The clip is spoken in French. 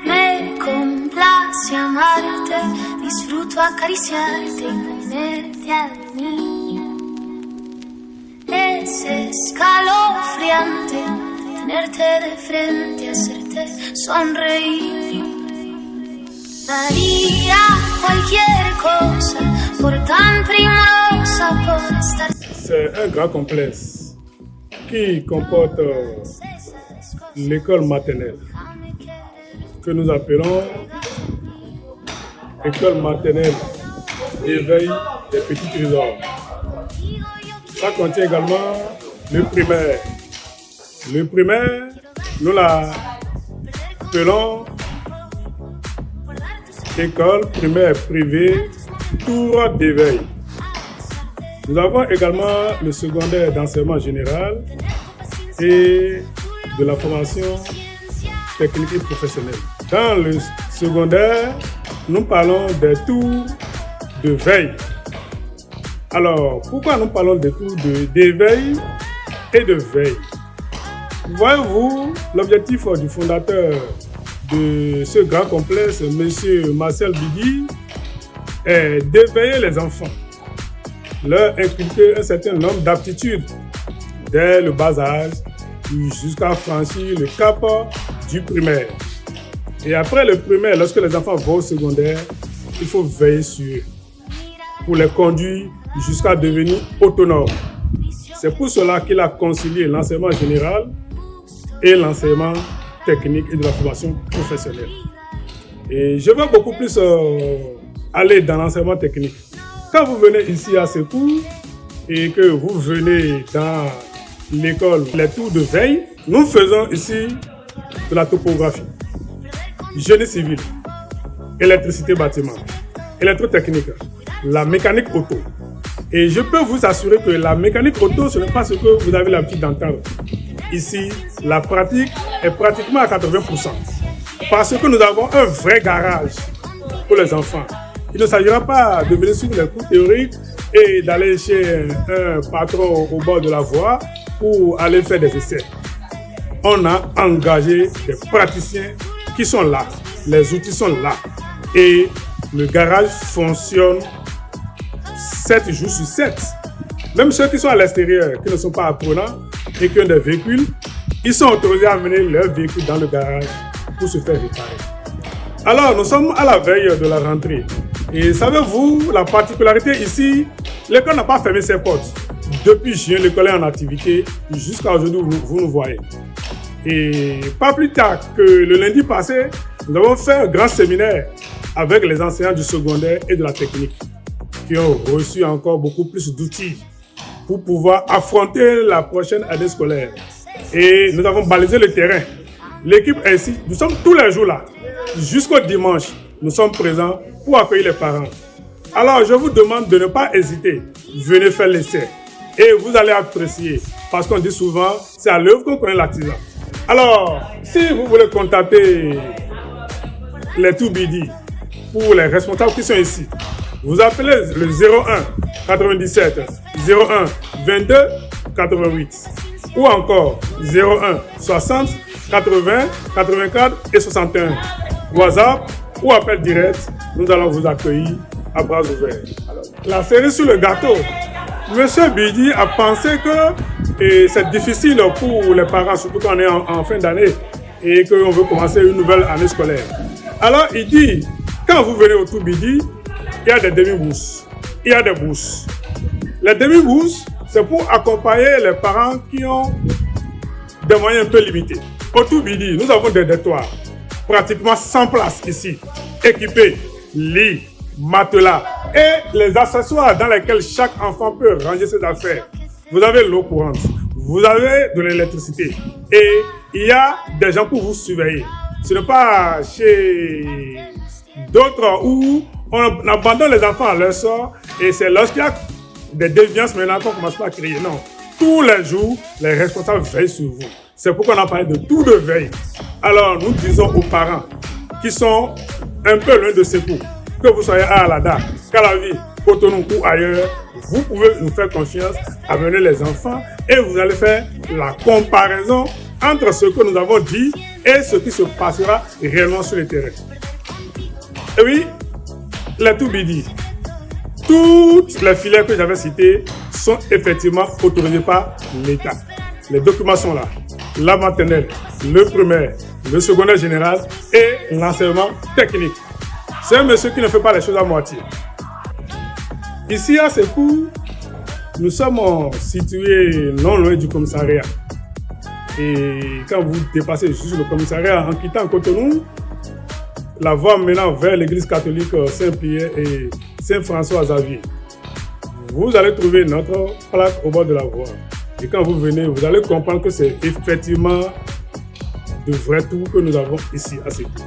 Me complace amarte, disfruto acariciarte y ponerte a dormir. Es escalofriante tenerte de frente, hacerte sonreír. Daría cualquier cosa por tan primorosa, por estar. C'est un grand complexe qui comporte l'école maternelle que nous appelons école maternelle éveil des petits trésors. Ça contient également le primaire. Le primaire, nous l'appelons école primaire privée Tour d'éveil. Nous avons également le secondaire d'enseignement général et de la formation technique et professionnelle. Dans le secondaire, nous parlons des tours de veille. Alors, pourquoi nous parlons des tours d'éveil et de veille? Voyez-vous, l'objectif du fondateur de ce grand complexe, M. Marcel Bidi, est d'éveiller les enfants, leur inculquer un certain nombre d'aptitudes dès le bas âge jusqu'à franchir le cap du primaire. Et après le primaire, lorsque les enfants vont au secondaire, il faut veiller sur eux pour les conduire jusqu'à devenir autonomes. C'est pour cela qu'il a concilié l'enseignement général et l'enseignement technique et de la formation professionnelle. Et je veux beaucoup plus aller dans l'enseignement technique. Quand vous venez ici à ce cours et que vous venez dans l'école Les Tours de Veille, nous faisons ici de la topographie, génie civil, électricité bâtiment, électrotechnique, la mécanique auto. Et je peux vous assurer que la mécanique auto, ce n'est pas ce que vous avez l'habitude d'entendre. Ici, la pratique est pratiquement à 80%. Parce que nous avons un vrai garage pour les enfants. Il ne s'agira pas de venir suivre les cours théoriques et d'aller chez un patron au bord de la voie pour aller faire des essais. On a engagé des praticiens qui sont là. Les outils sont là. Et le garage fonctionne 7 jours sur 7. Même ceux qui sont à l'extérieur, qui ne sont pas apprenants et qui ont des véhicules, ils sont autorisés à amener leur véhicule dans le garage pour se faire réparer. Alors, nous sommes à la veille de la rentrée. Et savez-vous, la particularité ici, l'école n'a pas fermé ses portes. Depuis juin, l'école est en activité jusqu'à aujourd'hui, vous nous voyez. Et pas plus tard que le lundi passé, nous avons fait un grand séminaire avec les enseignants du secondaire et de la technique qui ont reçu encore beaucoup plus d'outils pour pouvoir affronter la prochaine année scolaire. Et nous avons balisé le terrain. L'équipe est ici, nous sommes tous les jours là. Jusqu'au dimanche, nous sommes présents pour accueillir les parents. Alors, je vous demande de ne pas hésiter. Venez faire l'essai. Et vous allez apprécier. Parce qu'on dit souvent, c'est à l'œuvre qu'on connaît l'artisan. Alors, si vous voulez contacter les Tours Bidi pour les responsables qui sont ici, vous appelez le 01 97 01 22 88 ou encore 01 60 80 84 et 61. WhatsApp ou appel direct, nous allons vous accueillir à bras ouverts. Alors, la cerise sur le gâteau. Monsieur Bidi a pensé que c'est difficile pour les parents, surtout quand on est en fin d'année et qu'on veut commencer une nouvelle année scolaire. Alors il dit, quand vous venez au Tour Bidi, il y a des demi-bourses, il y a des bourses. Les demi-bourses, c'est pour accompagner les parents qui ont des moyens un peu limités. Au Tour Bidi, nous avons des dortoirs, pratiquement 100 places ici, équipés, lits, matelas et les accessoires dans lesquels chaque enfant peut ranger ses affaires. Vous avez l'eau courante, vous avez de l'électricité et il y a des gens pour vous surveiller. Ce n'est pas chez d'autres où on abandonne les enfants à leur sort et c'est lorsqu'il y a des déviances maintenant qu'on commence pas à crier. Non, tous les jours, les responsables veillent sur vous. C'est pourquoi on a parlé de tour de veille. Alors nous disons aux parents qui sont un peu loin de secours, que vous soyez à Alada, Calavi, Cotonou ou ailleurs, vous pouvez nous faire confiance, amener les enfants et vous allez faire la comparaison entre ce que nous avons dit et ce qui se passera réellement sur le terrain. Et oui, les Toubidi, toutes les filières que j'avais citées sont effectivement autorisées par l'État. Les documents sont là. La maternelle, le primaire, le secondaire général et l'enseignement technique. C'est un monsieur qui ne fait pas les choses à moitié. Ici à Sékou, nous sommes situés non loin du commissariat. Et quand vous dépassez juste le commissariat en quittant Cotonou, la voie menant vers l'église catholique Saint-Pierre et Saint-François Xavier, vous allez trouver notre plaque au bord de la voie. Et quand vous venez, vous allez comprendre que c'est effectivement de vrais tours que nous avons ici à Sékou.